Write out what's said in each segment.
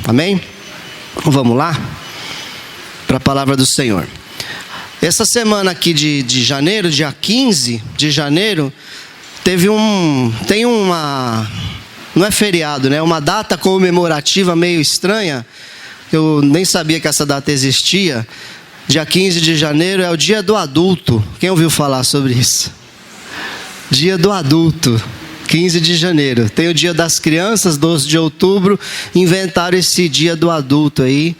Amém? Vamos lá para a palavra do Senhor. Essa semana aqui de janeiro, dia 15 de janeiro, não é feriado, né? Uma data comemorativa meio estranha. Eu nem sabia que essa data existia. Dia 15 de janeiro é o dia do adulto. Quem ouviu falar sobre isso? Dia do adulto, 15 de janeiro. Tem o dia das crianças, 12 de outubro. Inventaram esse dia do adulto aí,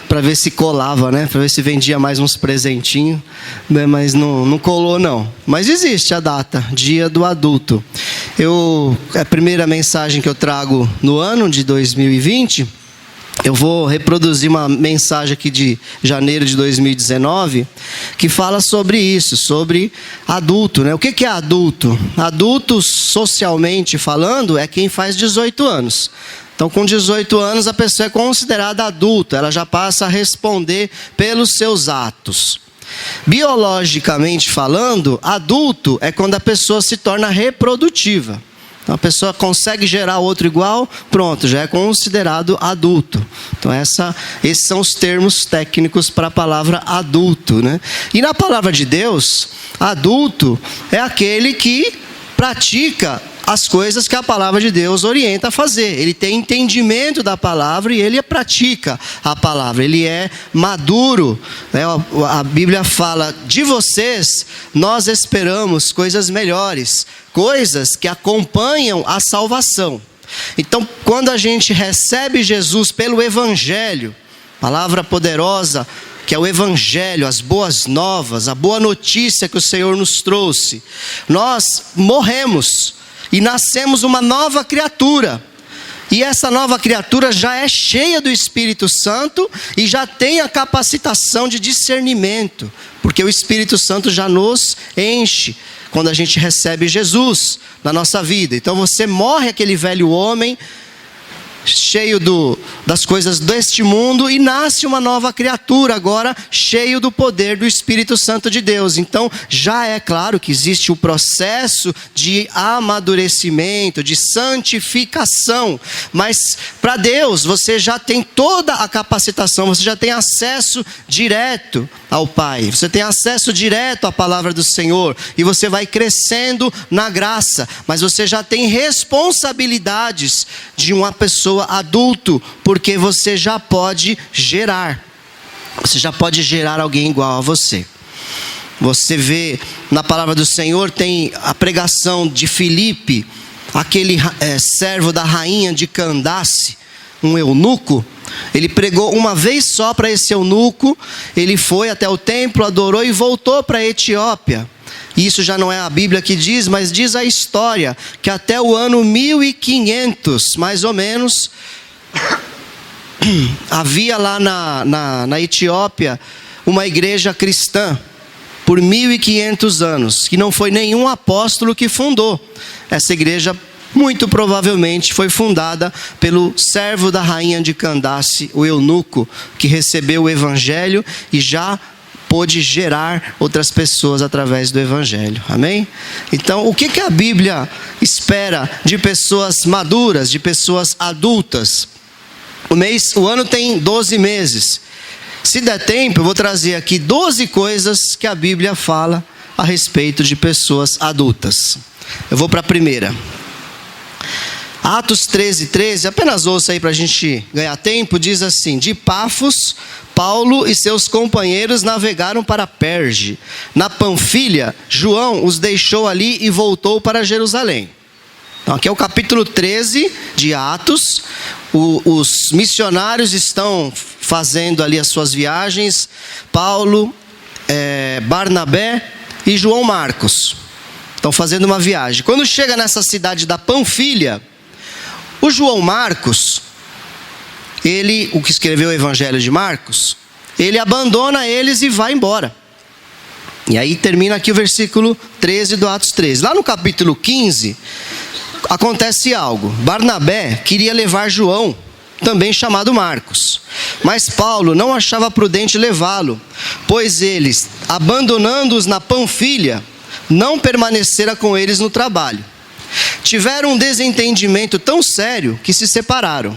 para ver se colava, né? Para ver se vendia mais uns presentinhos, né? Mas não colou não. Mas existe a data, dia do adulto. É a primeira mensagem que eu trago no ano de 2020. Eu vou reproduzir uma mensagem aqui de janeiro de 2019, que fala sobre isso, sobre adulto, né? O que é adulto? Adulto, socialmente falando, é quem faz 18 anos. Então, com 18 anos, a pessoa é considerada adulta, ela já passa a responder pelos seus atos. Biologicamente falando, adulto é quando a pessoa se torna reprodutiva. Então, a pessoa consegue gerar outro igual, pronto, já é considerado adulto. Então, esses são os termos técnicos para a palavra adulto, né? E na palavra de Deus, adulto é aquele que pratica as coisas que a palavra de Deus orienta a fazer. Ele tem entendimento da palavra e ele pratica a palavra. Ele é maduro, né? A Bíblia fala: de vocês nós esperamos coisas melhores, coisas que acompanham a salvação. Então, quando a gente recebe Jesus pelo Evangelho, palavra poderosa, que é o Evangelho, as boas novas, a boa notícia que o Senhor nos trouxe, nós morremos e nascemos uma nova criatura. E essa nova criatura já é cheia do Espírito Santo e já tem a capacitação de discernimento, porque o Espírito Santo já nos enche quando a gente recebe Jesus na nossa vida. Então você morre aquele velho homem cheio das coisas deste mundo e nasce uma nova criatura agora, cheio do poder do Espírito Santo de Deus. Então já é claro que existe o processo de amadurecimento, de santificação, mas para Deus você já tem toda a capacitação, você já tem acesso direto ao Pai, você tem acesso direto à palavra do Senhor e você vai crescendo na graça, mas você já tem responsabilidades de uma pessoa adulto, porque você já pode gerar alguém igual a você. Você vê na palavra do Senhor, tem a pregação de Filipe, aquele servo da rainha de Candace, um eunuco. Ele pregou uma vez só para esse eunuco, ele foi até o templo, adorou e voltou para a Etiópia. Isso já não é a Bíblia que diz, mas diz a história que até o ano 1500, mais ou menos, havia lá na Etiópia uma igreja cristã por 1500 anos, que não foi nenhum apóstolo que fundou. Essa igreja muito provavelmente foi fundada pelo servo da rainha de Candace, o eunuco, que recebeu o Evangelho e já pôde gerar outras pessoas através do Evangelho. Amém? Então, o que a Bíblia espera de pessoas maduras, de pessoas adultas? O ano tem 12 meses. Se der tempo, eu vou trazer aqui 12 coisas que a Bíblia fala a respeito de pessoas adultas. Eu vou para a primeira. Atos 13:13, apenas ouça aí para a gente ganhar tempo, diz assim: de Pafos, Paulo e seus companheiros navegaram para Perge. Na Panfilha, João os deixou ali e voltou para Jerusalém. Então aqui é o capítulo 13 de Atos. Os missionários estão fazendo ali as suas viagens. Paulo, Barnabé e João Marcos estão fazendo uma viagem. Quando chega nessa cidade da Panfilha, o João Marcos, o que escreveu o Evangelho de Marcos, ele abandona eles e vai embora. E aí termina aqui o versículo 13 do Atos 13. Lá no capítulo 15, acontece algo. Barnabé queria levar João, também chamado Marcos, mas Paulo não achava prudente levá-lo, pois eles, abandonando-os na Panfilha, não permanecera com eles no trabalho. Tiveram um desentendimento tão sério que se separaram.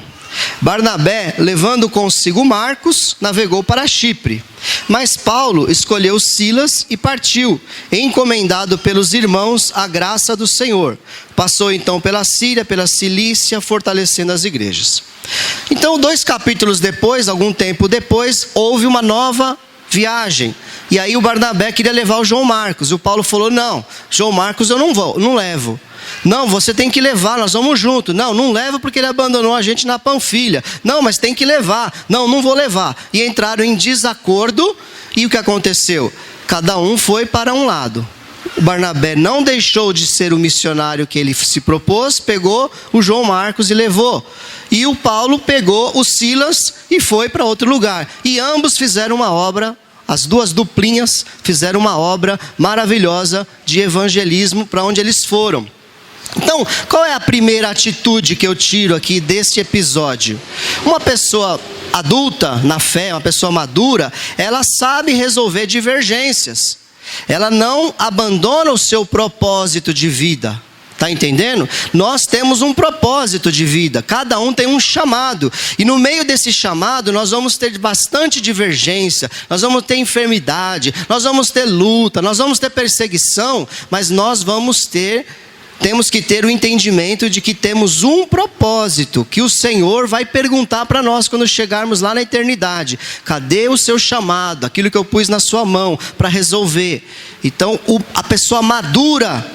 Barnabé, levando consigo Marcos, navegou para Chipre. Mas Paulo escolheu Silas e partiu, encomendado pelos irmãos à graça do Senhor. Passou então pela Síria, pela Cilícia, fortalecendo as igrejas. Então, 2 capítulos depois, algum tempo depois, houve uma nova viagem. E aí o Barnabé queria levar o João Marcos. E o Paulo falou: não, João Marcos eu não levo. Não, você tem que levar, nós vamos junto. Não levo porque ele abandonou a gente na Panfilha. Não, mas tem que levar. Não vou levar. E entraram em desacordo. E o que aconteceu? Cada um foi para um lado. O Barnabé não deixou de ser o missionário que ele se propôs, pegou o João Marcos e levou. E o Paulo pegou o Silas e foi para outro lugar. E ambos fizeram uma obra, as duas duplinhas fizeram uma obra maravilhosa de evangelismo para onde eles foram. Então, qual é a primeira atitude que eu tiro aqui deste episódio? Uma pessoa adulta na fé, uma pessoa madura, ela sabe resolver divergências. Ela não abandona o seu propósito de vida. Está entendendo? Nós temos um propósito de vida, cada um tem um chamado. E no meio desse chamado nós vamos ter bastante divergência, nós vamos ter enfermidade, nós vamos ter luta, nós vamos ter perseguição, mas temos que ter o entendimento de que temos um propósito, que o Senhor vai perguntar para nós quando chegarmos lá na eternidade: cadê o seu chamado, aquilo que eu pus na sua mão para resolver? Então a pessoa madura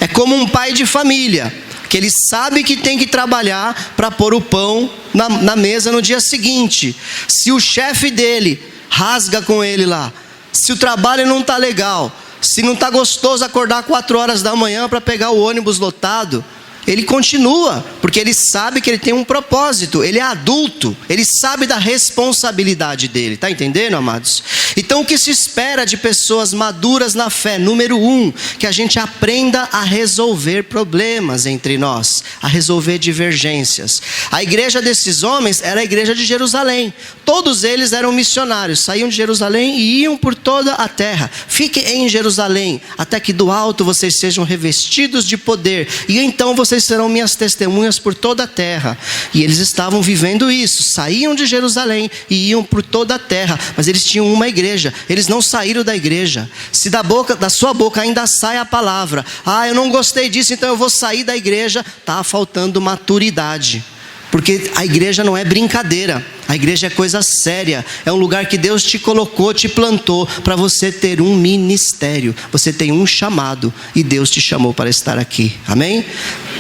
é como um pai de família, que ele sabe que tem que trabalhar para pôr o pão na mesa no dia seguinte. Se o chefe dele rasga com ele lá, se o trabalho não está legal, se não está gostoso acordar 4 horas da manhã para pegar o ônibus lotado, ele continua, porque ele sabe que ele tem um propósito, ele é adulto, ele sabe da responsabilidade dele, está entendendo, amados? Então o que se espera de pessoas maduras na fé? Número 1, que a gente aprenda a resolver problemas entre nós, a resolver divergências. A igreja desses homens era a igreja de Jerusalém, todos eles eram missionários, saíam de Jerusalém e iam por toda a terra. Fiquem em Jerusalém, até que do alto vocês sejam revestidos de poder, e então vocês serão minhas testemunhas por toda a terra. E eles estavam vivendo isso, saíam de Jerusalém e iam por toda a terra, mas eles tinham uma igreja, eles não saíram da igreja. Se da sua boca ainda sai a palavra: eu não gostei disso, então eu vou sair da igreja, está faltando maturidade. Porque a igreja não é brincadeira, a igreja é coisa séria, é um lugar que Deus te colocou, te plantou para você ter um ministério, você tem um chamado e Deus te chamou para estar aqui, amém?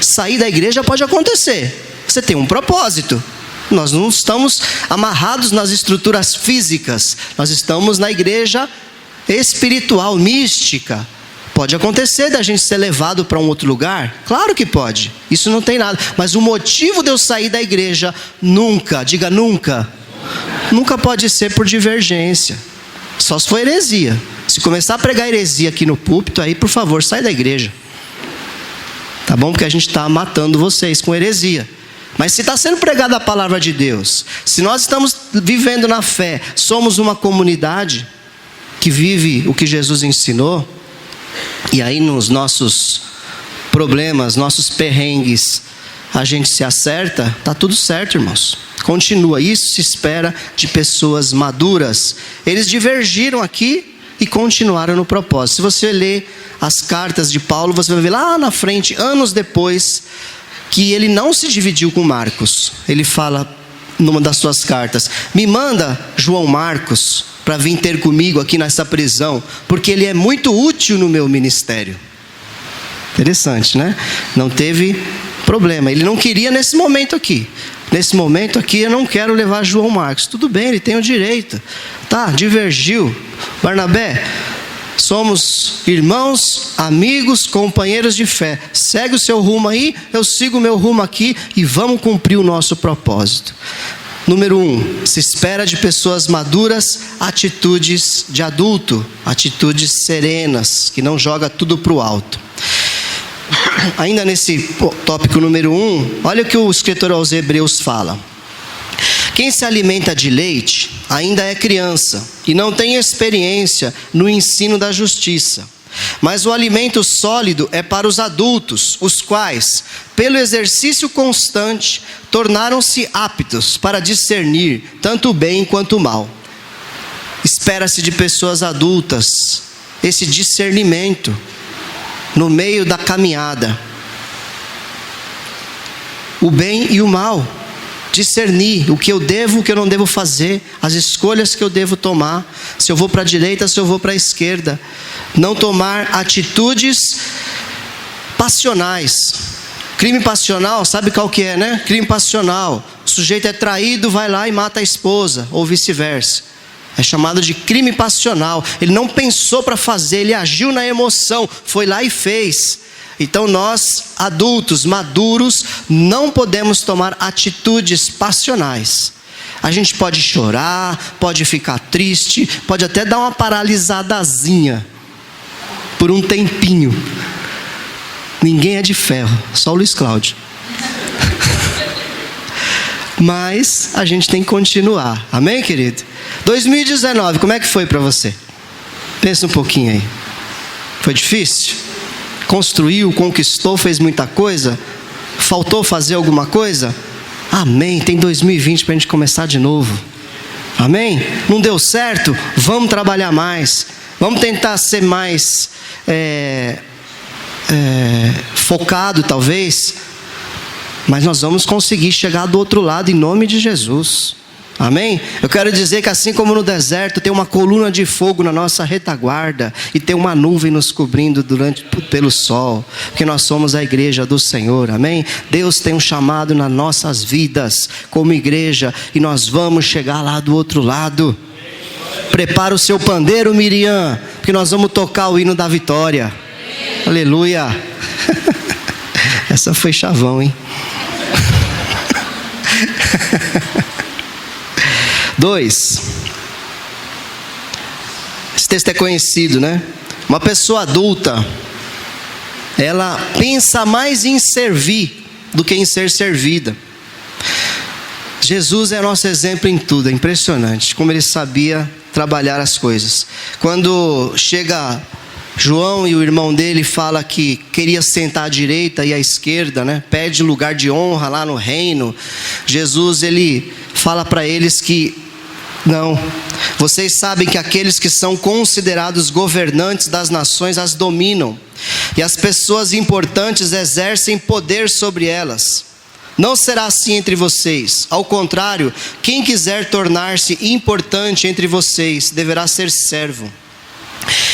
Sair da igreja pode acontecer, você tem um propósito. Nós não estamos amarrados nas estruturas físicas, nós estamos na igreja espiritual, mística. Pode acontecer da gente ser levado para um outro lugar? Claro que pode, isso não tem nada. Mas o motivo de eu sair da igreja nunca, diga nunca, nunca pode ser por divergência. Só se for heresia. Se começar a pregar heresia aqui no púlpito, aí por favor, sai da igreja. Tá bom? Porque a gente está matando vocês com heresia. Mas se está sendo pregada a palavra de Deus, se nós estamos vivendo na fé, somos uma comunidade que vive o que Jesus ensinou, e aí nos nossos problemas, nossos perrengues, a gente se acerta, está tudo certo, irmãos. Continua, isso se espera de pessoas maduras. Eles divergiram aqui e continuaram no propósito. Se você ler as cartas de Paulo, você vai ver lá na frente, anos depois, que ele não se dividiu com Marcos. Ele fala numa das suas cartas: me manda João Marcos para vir ter comigo aqui nessa prisão, porque ele é muito útil no meu ministério. Interessante, né? Não teve problema, ele não queria nesse momento aqui. Nesse momento aqui eu não quero levar João Marcos. Tudo bem, ele tem o direito. Tá, divergiu. Barnabé, somos irmãos, amigos, companheiros de fé. Segue o seu rumo aí, eu sigo o meu rumo aqui e vamos cumprir o nosso propósito. Número 1, se espera de pessoas maduras atitudes de adulto, atitudes serenas, que não joga tudo para o alto. Ainda nesse tópico número 1, olha o que o escritor aos Hebreus fala: quem se alimenta de leite ainda é criança e não tem experiência no ensino da justiça. Mas o alimento sólido é para os adultos, os quais, pelo exercício constante, tornaram-se aptos para discernir tanto o bem quanto o mal. Espera-se de pessoas adultas esse discernimento no meio da caminhada. O bem e o mal. Discernir o que eu devo, o que eu não devo fazer, as escolhas que eu devo tomar, se eu vou para a direita, se eu vou para a esquerda. Não tomar atitudes passionais. Crime passional, sabe qual que é, né? Crime passional. O sujeito é traído, vai lá e mata a esposa, ou vice-versa. É chamado de crime passional. Ele não pensou para fazer, ele agiu na emoção, foi lá e fez. Então nós, adultos, maduros, não podemos tomar atitudes passionais. A gente pode chorar, pode ficar triste, pode até dar uma paralisadazinha por um tempinho. Ninguém é de ferro, só o Luiz Cláudio. Mas a gente tem que continuar, amém, querido? 2019, como é que foi para você? Pensa um pouquinho aí. Foi difícil? Construiu, conquistou, fez muita coisa? Faltou fazer alguma coisa? Amém, tem 2020 para a gente começar de novo. Amém? Não deu certo? Vamos trabalhar mais. Vamos tentar ser mais focado talvez. Mas nós vamos conseguir chegar do outro lado em nome de Jesus. Amém? Eu quero dizer que assim como no deserto tem uma coluna de fogo na nossa retaguarda e tem uma nuvem nos cobrindo pelo sol, porque nós somos a igreja do Senhor, amém? Deus tem um chamado nas nossas vidas como igreja e nós vamos chegar lá do outro lado. Prepara o seu pandeiro, Miriam, porque nós vamos tocar o hino da vitória. Aleluia. Essa foi chavão, hein? 2. Esse texto é conhecido, né? Uma pessoa adulta, ela pensa mais em servir do que em ser servida. Jesus é nosso exemplo em tudo, é impressionante como ele sabia trabalhar as coisas. Quando chega João e o irmão dele fala que queria sentar à direita e à esquerda, né? Pede lugar de honra lá no reino. Jesus, ele fala para eles que não, vocês sabem que aqueles que são considerados governantes das nações as dominam, e as pessoas importantes exercem poder sobre elas. Não será assim entre vocês. Ao contrário, quem quiser tornar-se importante entre vocês deverá ser servo.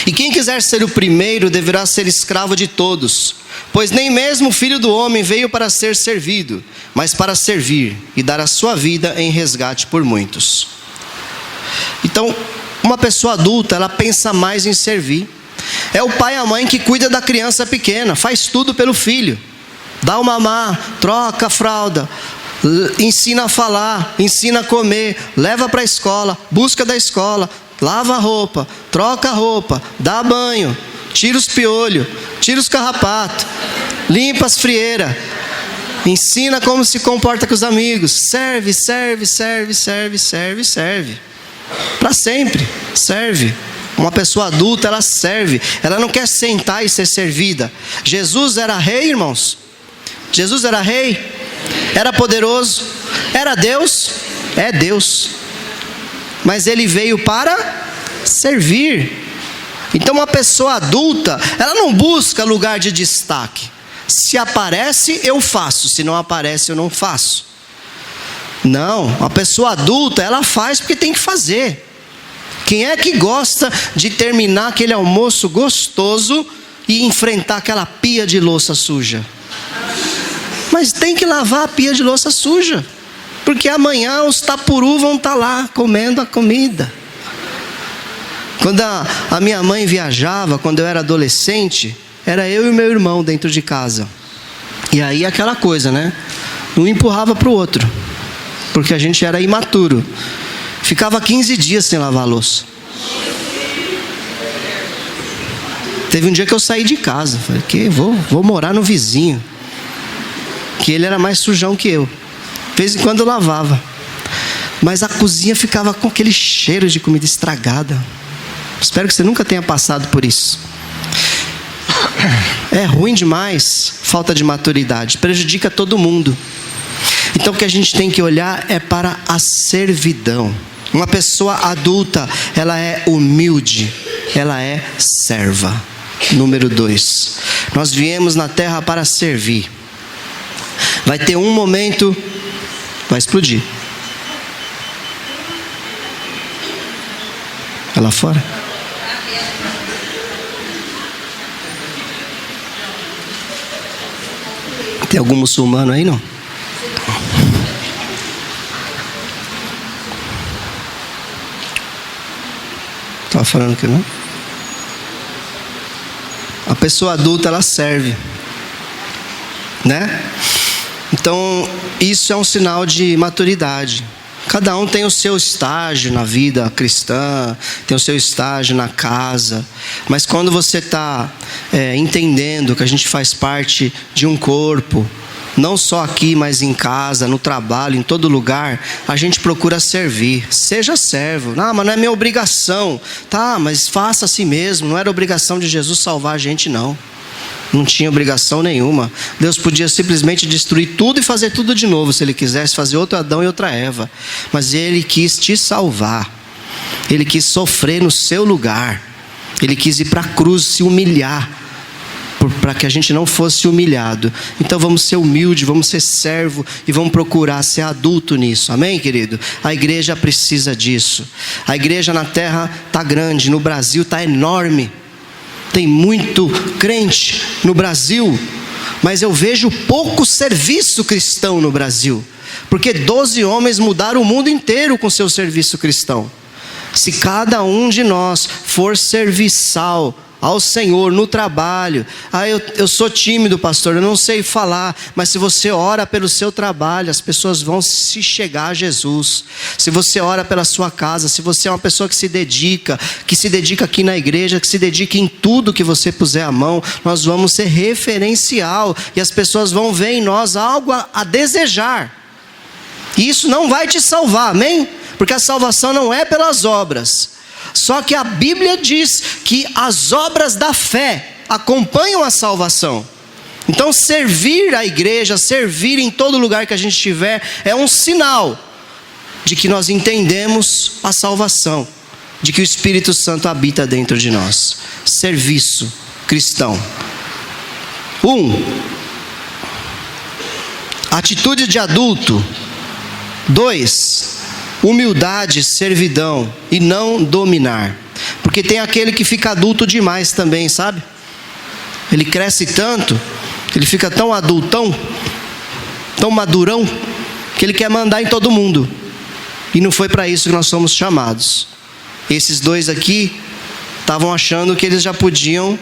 E quem quiser ser o primeiro deverá ser escravo de todos. Pois nem mesmo o Filho do Homem veio para ser servido, mas para servir e dar a sua vida em resgate por muitos. Então, uma pessoa adulta, ela pensa mais em servir. É o pai e a mãe que cuida da criança pequena, faz tudo pelo filho. Dá o mamar, troca a fralda, ensina a falar, ensina a comer, leva para a escola, busca da escola, lava a roupa, troca a roupa, dá banho, tira os piolhos, tira os carrapatos, limpa as frieiras, ensina como se comporta com os amigos, serve. Para sempre, serve. Uma pessoa adulta, ela serve, ela não quer sentar e ser servida. Jesus era rei, irmãos. Jesus era rei, era poderoso, era Deus, é Deus. Mas ele veio para servir. Então uma pessoa adulta, ela não busca lugar de destaque. Se aparece, eu faço. Se não aparece, eu não faço. Não, a pessoa adulta, ela faz porque tem que fazer. Quem é que gosta de terminar aquele almoço gostoso e enfrentar aquela pia de louça suja? Mas tem que lavar a pia de louça suja, porque amanhã os tapuru vão estar lá comendo a comida. Quando a minha mãe viajava, quando eu era adolescente, era eu e meu irmão dentro de casa. E aí aquela coisa, né? Um empurrava para o outro, porque a gente era imaturo. Ficava 15 dias sem lavar a louça. Teve um dia que eu saí de casa. Falei, que vou morar no vizinho, que ele era mais sujão que eu. De vez em quando eu lavava. Mas a cozinha ficava com aquele cheiro de comida estragada. Espero que você nunca tenha passado por isso. É ruim demais, falta de maturidade, prejudica todo mundo. Então o que a gente tem que olhar é para a servidão. Uma pessoa adulta, ela é humilde, ela é serva. Número 2, nós viemos na terra para servir. Vai ter um momento, vai explodir. É lá fora? Tem algum muçulmano aí, não? Estava falando que não? A pessoa adulta, ela serve, né? Então, isso é um sinal de maturidade. Cada um tem o seu estágio na vida cristã, tem o seu estágio na casa. Mas quando você está entendendo que a gente faz parte de um corpo, não só aqui, mas em casa, no trabalho, em todo lugar, a gente procura servir. Seja servo. Não, mas não é minha obrigação. Tá, mas faça a si mesmo. Não era obrigação de Jesus salvar a gente, não. Não tinha obrigação nenhuma. Deus podia simplesmente destruir tudo e fazer tudo de novo, se Ele quisesse fazer outro Adão e outra Eva. Mas Ele quis te salvar. Ele quis sofrer no seu lugar. Ele quis ir para a cruz, se humilhar, para que a gente não fosse humilhado. Então vamos ser humilde, vamos ser servo e vamos procurar ser adulto nisso. Amém, querido? A igreja precisa disso. A igreja na terra está grande, no Brasil está enorme. Tem muito crente no Brasil, mas eu vejo pouco serviço cristão no Brasil, porque 12 homens mudaram o mundo inteiro com seu serviço cristão. Se cada um de nós for serviçal ao Senhor no trabalho, eu sou tímido, pastor, eu não sei falar, mas se você ora pelo seu trabalho, as pessoas vão se chegar a Jesus. Se você ora pela sua casa, se você é uma pessoa que se dedica aqui na igreja, que se dedica em tudo que você puser a mão, nós vamos ser referencial, e as pessoas vão ver em nós algo a desejar. E isso não vai te salvar, amém? Porque a salvação não é pelas obras. Só que a Bíblia diz que as obras da fé acompanham a salvação. Então servir a igreja, servir em todo lugar que a gente estiver, é um sinal de que nós entendemos a salvação, de que o Espírito Santo habita dentro de nós. Serviço cristão. 1. Atitude de adulto. 2. Humildade, servidão e não dominar. Porque tem aquele que fica adulto demais também, sabe? Ele cresce tanto, ele fica tão adultão, tão madurão, que ele quer mandar em todo mundo. E não foi para isso que nós somos chamados. Esses dois aqui estavam achando que eles já podiam,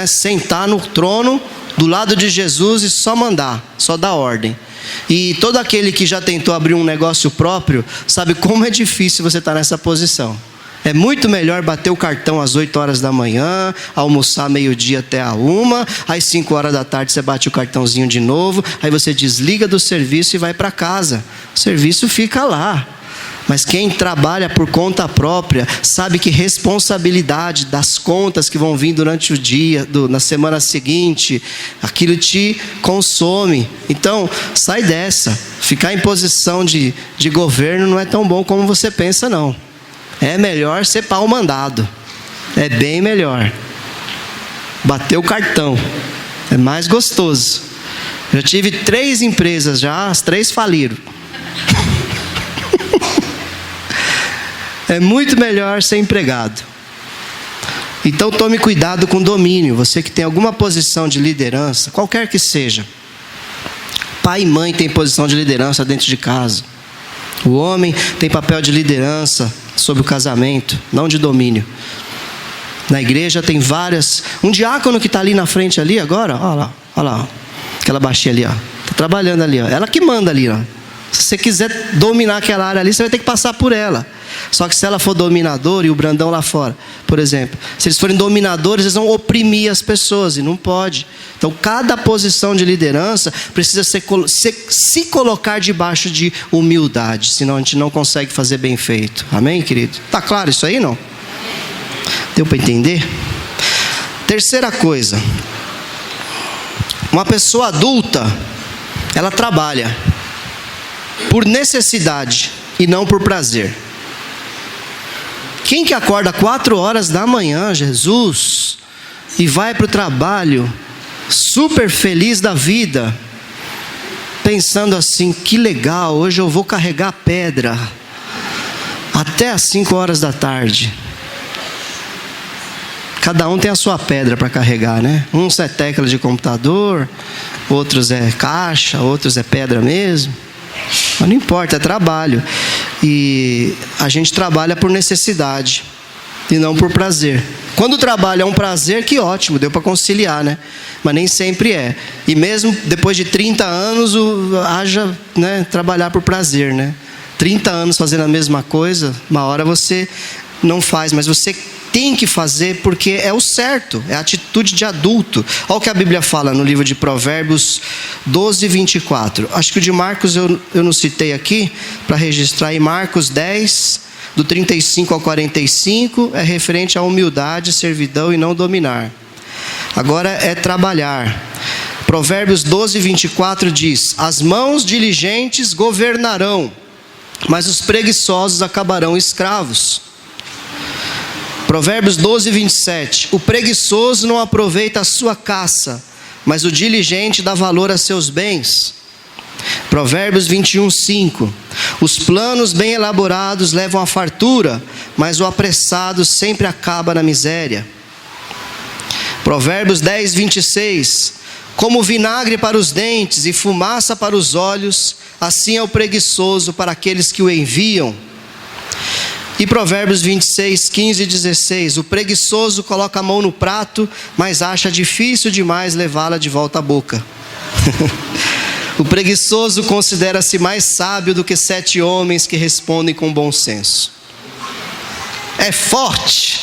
sentar no trono do lado de Jesus e só mandar, só dar ordem. E todo aquele que já tentou abrir um negócio próprio sabe como é difícil você estar nessa posição. É muito melhor bater o cartão às 8 horas da manhã, almoçar meio-dia até a 1, às 5 horas da tarde você bate o cartãozinho de novo, aí você desliga do serviço e vai para casa. O serviço fica lá. Mas quem trabalha por conta própria sabe que responsabilidade das contas que vão vir durante o dia, na semana seguinte, aquilo te consome. Então, sai dessa. Ficar em posição de governo não é tão bom como você pensa, não. É melhor ser pau mandado. É bem melhor. Bater o cartão. É mais gostoso. Eu tive 3 empresas já, as 3 faliram. É muito melhor ser empregado. Então tome cuidado com domínio. Você que tem alguma posição de liderança, qualquer que seja. Pai e mãe têm posição de liderança dentro de casa. O homem tem papel de liderança sobre o casamento, não de domínio. Na igreja tem várias. Um diácono que está ali na frente ali agora, olha lá. Aquela baixinha ali, ó. Está trabalhando ali, ó. Ela que manda ali, ó. Se você quiser dominar aquela área ali, você vai ter que passar por ela. Só que se ela for dominadora e o Brandão lá fora, por exemplo, se eles forem dominadores, eles vão oprimir as pessoas e não pode. Então cada posição de liderança precisa se colocar debaixo de humildade, senão a gente não consegue fazer bem feito. Amém, querido? Tá claro isso aí, não? Deu para entender? Terceira coisa, Uma pessoa adulta, ela trabalha por necessidade e não por prazer. Quem que acorda 4 horas da manhã, Jesus, e vai para o trabalho super feliz da vida, pensando assim, que legal, hoje eu vou carregar pedra até às 5 horas da tarde. Cada um tem a sua pedra para carregar, né? Uns é tecla de computador, outros é caixa, outros é pedra mesmo. Mas não importa, é trabalho. E a gente trabalha por necessidade e não por prazer. Quando o trabalho é um prazer, que ótimo, deu para conciliar, né? Mas nem sempre é. E mesmo depois de 30 anos, haja, né, trabalhar por prazer, né? 30 anos fazendo a mesma coisa, uma hora você não faz, mas você tem que fazer porque é o certo, é a atitude de adulto. Olha o que a Bíblia fala no livro de Provérbios 12, 24. Acho que o de Marcos eu não citei aqui, para registrar. Em Marcos 10, do 35 ao 45, é referente à humildade, servidão e não dominar. Agora é trabalhar. Provérbios 12, 24 diz: as mãos diligentes governarão, mas os preguiçosos acabarão escravos. Provérbios 12, 27. O preguiçoso não aproveita a sua caça, mas o diligente dá valor a seus bens. Provérbios 21, 5. Os planos bem elaborados levam à fartura, mas o apressado sempre acaba na miséria. Provérbios 10, 26. Como vinagre para os dentes e fumaça para os olhos, assim é o preguiçoso para aqueles que o enviam. E Provérbios 26, 15 e 16. O preguiçoso coloca a mão no prato, mas acha difícil demais levá-la de volta à boca. O preguiçoso considera-se mais sábio do que 7 homens que respondem com bom senso. É forte.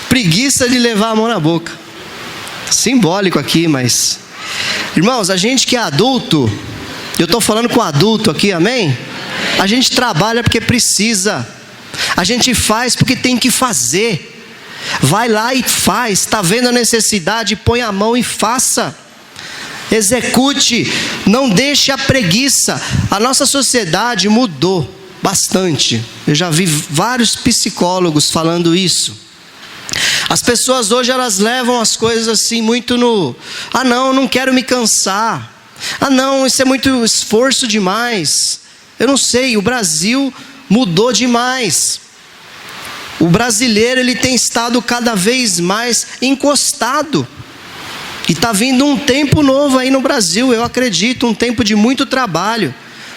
Preguiça de levar a mão na boca. Simbólico aqui, mas... Irmãos, a gente que é adulto, eu estou falando com adulto aqui, amém? A gente trabalha porque precisa. A gente faz porque tem que fazer. Vai lá e faz. Está vendo a necessidade, põe a mão e faça. Execute. Não deixe a preguiça. A nossa sociedade mudou bastante. Eu já vi vários psicólogos falando isso. As pessoas hoje, elas levam as coisas assim muito no... Ah não, não quero me cansar. Ah não, isso é muito esforço demais. Eu não sei, o Brasil mudou demais. O brasileiro, ele tem estado cada vez mais encostado. E está vindo um tempo novo aí no Brasil, eu acredito, um tempo de muito trabalho.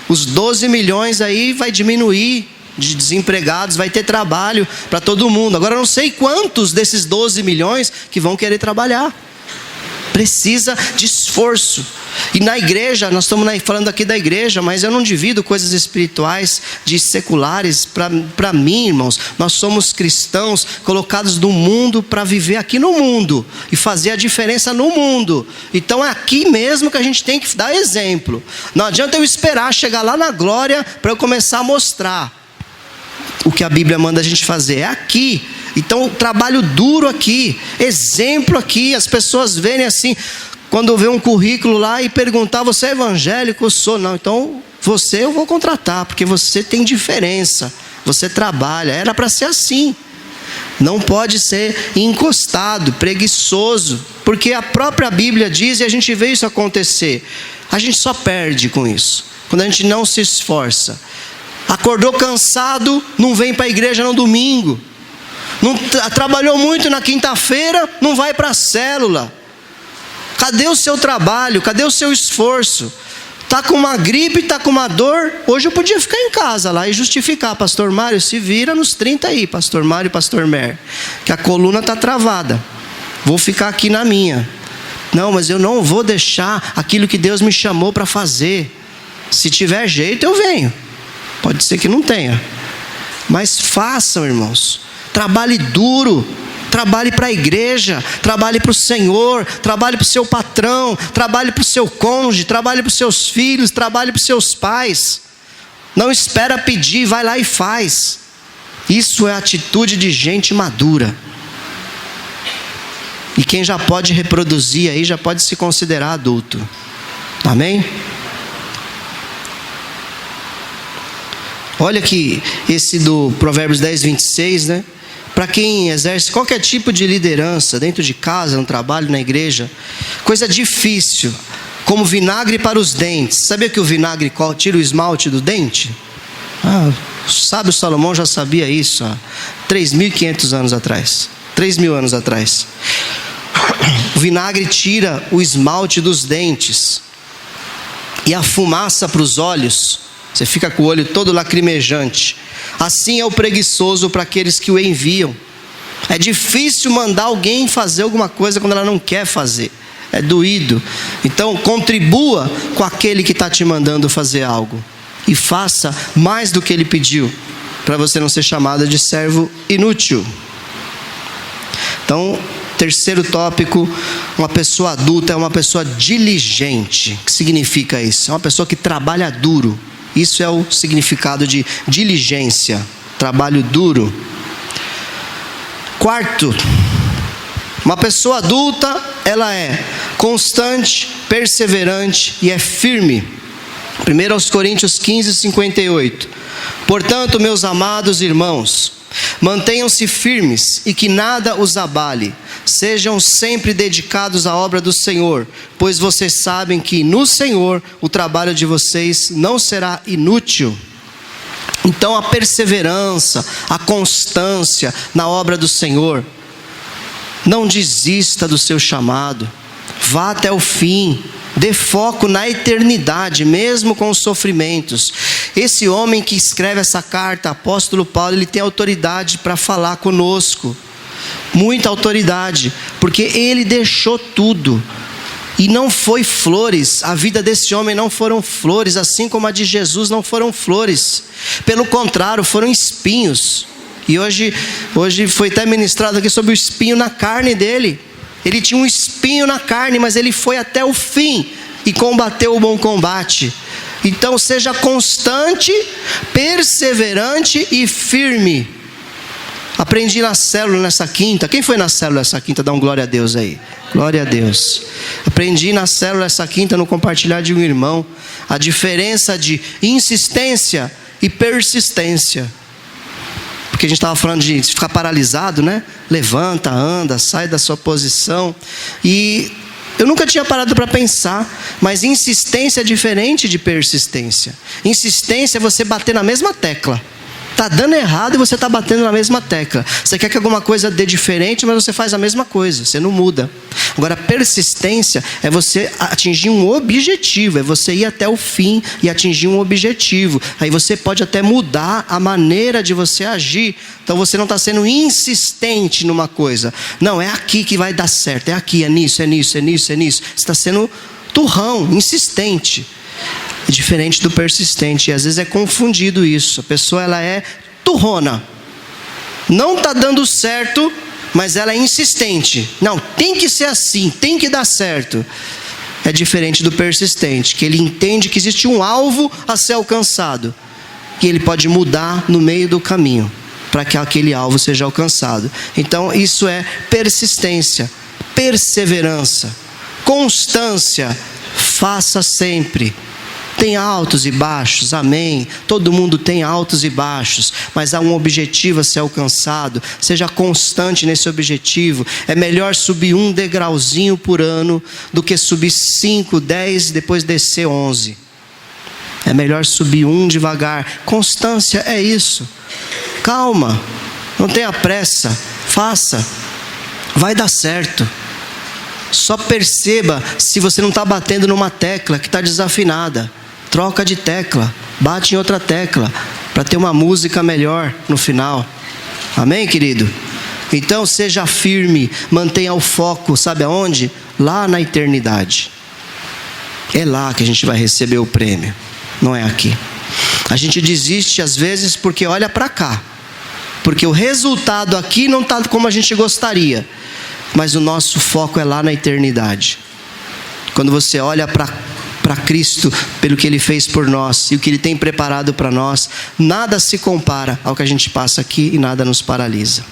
Os 12 milhões aí vai diminuir de desempregados, vai ter trabalho para todo mundo. Agora eu não sei quantos desses 12 milhões que vão querer trabalhar. Precisa de esforço. E na igreja, nós estamos falando aqui da igreja, mas eu não divido coisas espirituais de seculares. Para mim, irmãos, nós somos cristãos colocados no mundo para viver aqui no mundo e fazer a diferença no mundo. Então é aqui mesmo que a gente tem que dar exemplo. Não adianta eu esperar chegar lá na glória para eu começar a mostrar o que a Bíblia manda a gente fazer. É aqui. Então, trabalho duro aqui, exemplo aqui. As pessoas verem assim, quando vê um currículo lá e perguntar: você é evangélico? Eu sou. Não, então você eu vou contratar, porque você tem diferença, você trabalha. Era para ser assim. Não pode ser encostado, preguiçoso, porque a própria Bíblia diz, e a gente vê isso acontecer. A gente só perde com isso, quando a gente não se esforça. Acordou cansado, não vem para a igreja no domingo. Não trabalhou muito na quinta-feira, não vai para a célula. Cadê o seu trabalho? Cadê o seu esforço? Está com uma gripe, está com uma dor. Hoje eu podia ficar em casa lá e justificar: pastor Mário, se vira nos 30 aí, pastor Mário e pastor Mer, que a coluna está travada. Vou ficar aqui na minha. Não, mas eu não vou deixar aquilo que Deus me chamou para fazer. Se tiver jeito eu venho. Pode ser que não tenha. Mas façam, irmãos. Trabalhe duro, trabalhe para a igreja, trabalhe para o Senhor, trabalhe para o seu patrão, trabalhe para o seu cônjuge, trabalhe para os seus filhos, trabalhe para os seus pais. Não espera pedir, vai lá e faz. Isso é atitude de gente madura. E quem já pode reproduzir aí, já pode se considerar adulto. Amém? Olha que esse do Provérbios 10, 26, né? Para quem exerce qualquer tipo de liderança, dentro de casa, no trabalho, na igreja, coisa difícil, como vinagre para os dentes. Sabia que o vinagre tira o esmalte do dente? O sábio Salomão já sabia isso há 3.500 anos atrás. 3.000 anos atrás. O vinagre tira o esmalte dos dentes. E a fumaça para os olhos. Você fica com o olho todo lacrimejante. Assim é o preguiçoso para aqueles que o enviam. É difícil mandar alguém fazer alguma coisa quando ela não quer fazer. É doído. Então contribua com aquele que está te mandando fazer algo. E faça mais do que ele pediu. Para você não ser chamado de servo inútil. Então, terceiro tópico, uma pessoa adulta é uma pessoa diligente. O que significa isso? É uma pessoa que trabalha duro. Isso é o significado de diligência, trabalho duro. Quarto, uma pessoa adulta, ela é constante, perseverante e é firme. 1 Coríntios 15, 58. Portanto, meus amados irmãos, mantenham-se firmes e que nada os abale. Sejam sempre dedicados à obra do Senhor, pois vocês sabem que no Senhor o trabalho de vocês não será inútil. Então a perseverança, a constância na obra do Senhor. Não desista do seu chamado. Vá até o fim. Dê foco na eternidade, mesmo com os sofrimentos. Esse homem que escreve essa carta, apóstolo Paulo, ele tem autoridade para falar conosco. Muita autoridade, porque ele deixou tudo. E não foi flores, a vida desse homem não foram flores, assim como a de Jesus não foram flores. Pelo contrário, foram espinhos. E hoje foi até ministrado aqui sobre o espinho na carne dele. Ele tinha um espinho na carne, mas ele foi até o fim e combateu o bom combate. Então seja constante, perseverante e firme. Aprendi na célula nessa quinta. Quem foi na célula essa quinta? Dá um glória a Deus aí. Glória a Deus. Aprendi na célula essa quinta, no compartilhar de um irmão, a diferença de insistência e persistência. Porque a gente estava falando de ficar paralisado, né? Levanta, anda, sai da sua posição. E eu nunca tinha parado para pensar, mas insistência é diferente de persistência. Insistência é você bater na mesma tecla. Está dando errado e você está batendo na mesma tecla. Você quer que alguma coisa dê diferente, mas você faz a mesma coisa, você não muda. Agora, persistência é você atingir um objetivo, é você ir até o fim e atingir um objetivo. Aí você pode até mudar a maneira de você agir. Então você não está sendo insistente numa coisa. Não, é aqui que vai dar certo, é aqui, é nisso, é nisso, é nisso, é nisso. Você está sendo turrão, insistente. É diferente do persistente, e às vezes é confundido isso. A pessoa ela é turrona, não está dando certo, mas ela é insistente. Não, tem que ser assim, tem que dar certo. É diferente do persistente, que ele entende que existe um alvo a ser alcançado, e ele pode mudar no meio do caminho, para que aquele alvo seja alcançado. Então isso é persistência, perseverança, constância. Faça sempre. Tem altos e baixos, amém. Todo mundo tem altos e baixos, mas há um objetivo a ser alcançado. Seja constante nesse objetivo. É melhor subir 1 degrauzinho por ano do que subir 5, 10 e depois descer 11. É melhor subir 1 devagar. Constância é isso. Calma, não tenha pressa, faça, vai dar certo. Só perceba se você não está batendo numa tecla que está desafinada. Troca de tecla, bate em outra tecla, para ter uma música melhor no final. Amém, querido? Então seja firme, mantenha o foco, sabe aonde? Lá na eternidade. É lá que a gente vai receber o prêmio, não é aqui. A gente desiste às vezes porque olha para cá, porque o resultado aqui não está como a gente gostaria, mas o nosso foco é lá na eternidade. Quando você olha para Cristo, pelo que Ele fez por nós e o que Ele tem preparado para nós, nada se compara ao que a gente passa aqui e nada nos paralisa.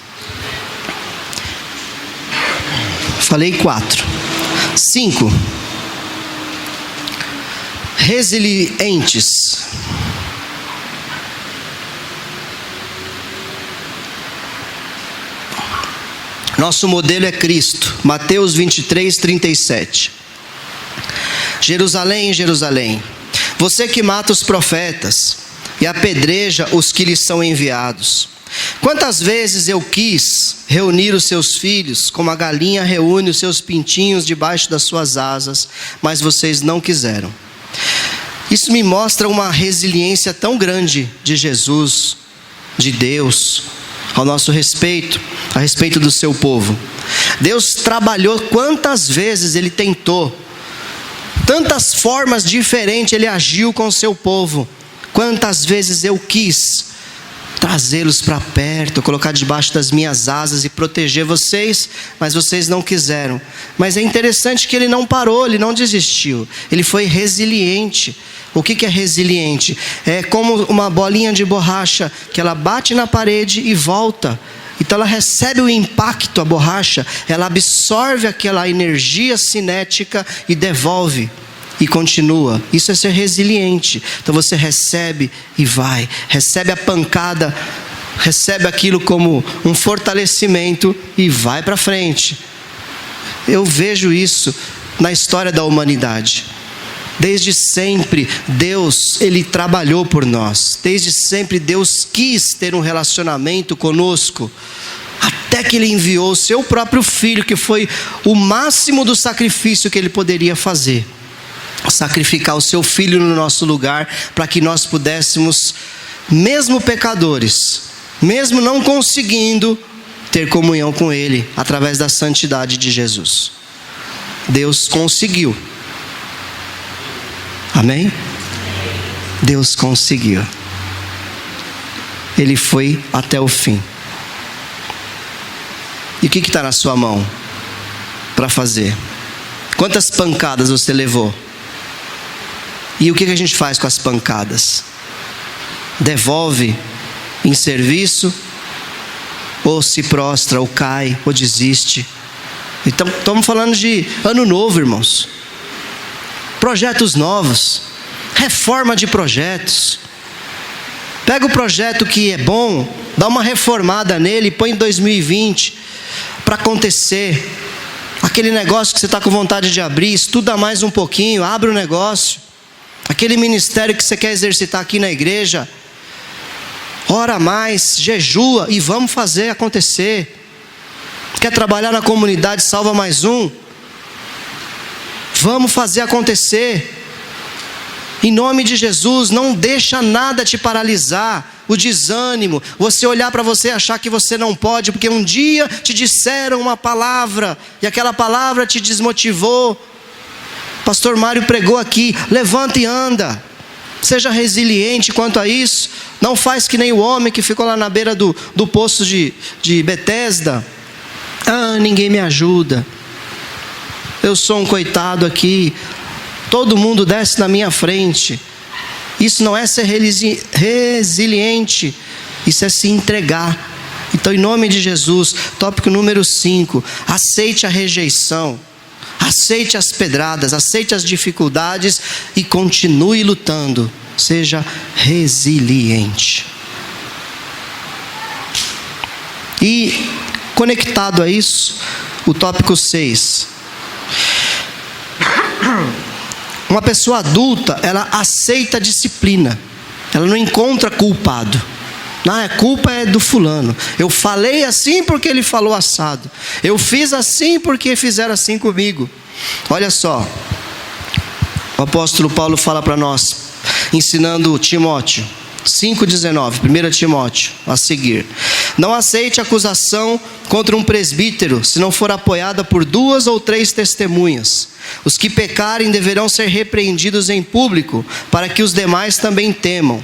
Falei 4. 5. Resilientes. Nosso modelo é Cristo. Mateus 23, 37. Jerusalém, Jerusalém, você que mata os profetas e apedreja os que lhes são enviados. Quantas vezes eu quis reunir os seus filhos, como a galinha reúne os seus pintinhos debaixo das suas asas, mas vocês não quiseram. Isso me mostra uma resiliência tão grande de Jesus, de Deus, ao nosso respeito, a respeito do seu povo. Deus trabalhou quantas vezes Ele tentou, tantas formas diferentes Ele agiu com o seu povo. Quantas vezes eu quis trazê-los para perto, colocar debaixo das minhas asas e proteger vocês, mas vocês não quiseram. Mas é interessante que Ele não parou, Ele não desistiu, Ele foi resiliente. O que é resiliente? É como uma bolinha de borracha que ela bate na parede e volta. Então ela recebe o impacto, a borracha, ela absorve aquela energia cinética e devolve e continua. Isso é ser resiliente. Então você recebe e vai, recebe a pancada, recebe aquilo como um fortalecimento e vai para frente. Eu vejo isso na história da humanidade. Desde sempre Deus, Ele trabalhou por nós. Desde sempre Deus quis ter um relacionamento conosco. Até que Ele enviou o seu próprio Filho, que foi o máximo do sacrifício que Ele poderia fazer. Sacrificar o seu Filho no nosso lugar, para que nós pudéssemos, mesmo pecadores, mesmo não conseguindo ter comunhão com Ele, através da santidade de Jesus. Deus conseguiu. Amém? Deus conseguiu. Ele foi até o fim. E o que está na sua mão para fazer? Quantas pancadas você levou? E o que a gente faz com as pancadas? Devolve em serviço? Ou se prostra, ou cai, ou desiste? Então, estamos falando de ano novo, irmãos. Projetos novos, reforma de projetos. Pega o projeto que é bom, dá uma reformada nele, põe em 2020 para acontecer. Aquele negócio que você está com vontade de abrir, estuda mais um pouquinho, abre o negócio. Aquele ministério que você quer exercitar aqui na igreja, ora mais, jejua e vamos fazer acontecer. Quer trabalhar na comunidade, salva mais um. Vamos fazer acontecer. Em nome de Jesus, não deixa nada te paralisar. O desânimo, você olhar para você e achar que você não pode, porque um dia te disseram uma palavra, e aquela palavra te desmotivou. Pastor Mário pregou aqui, levanta e anda. Seja resiliente quanto a isso. Não faz que nem o homem que ficou lá na beira do poço de Betesda. Ninguém me ajuda. Eu sou um coitado aqui. Todo mundo desce na minha frente. Isso não é ser resiliente. Isso é se entregar. Então, em nome de Jesus, tópico número 5. Aceite a rejeição. Aceite as pedradas. Aceite as dificuldades. E continue lutando. Seja resiliente. E conectado a isso, o tópico 6. Uma pessoa adulta, ela aceita a disciplina. Ela não encontra culpado. A culpa é do fulano. Eu falei assim porque ele falou assado. Eu fiz assim porque fizeram assim comigo. Olha só. O apóstolo Paulo fala para nós, ensinando Timóteo. 5,19, 1 Timóteo, a seguir. Não aceite acusação contra um presbítero, se não for apoiada por 2 ou 3 testemunhas. Os que pecarem deverão ser repreendidos em público, para que os demais também temam.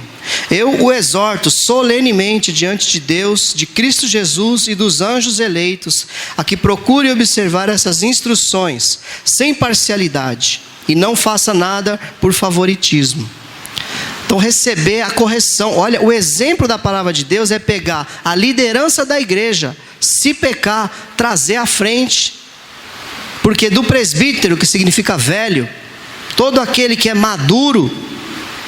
Eu o exorto solenemente diante de Deus, de Cristo Jesus e dos anjos eleitos, a que procure observar essas instruções, sem parcialidade, e não faça nada por favoritismo. Então, receber a correção. Olha, o exemplo da palavra de Deus é pegar a liderança da igreja, se pecar, trazer à frente Porque do presbítero, que significa velho, todo aquele que é maduro,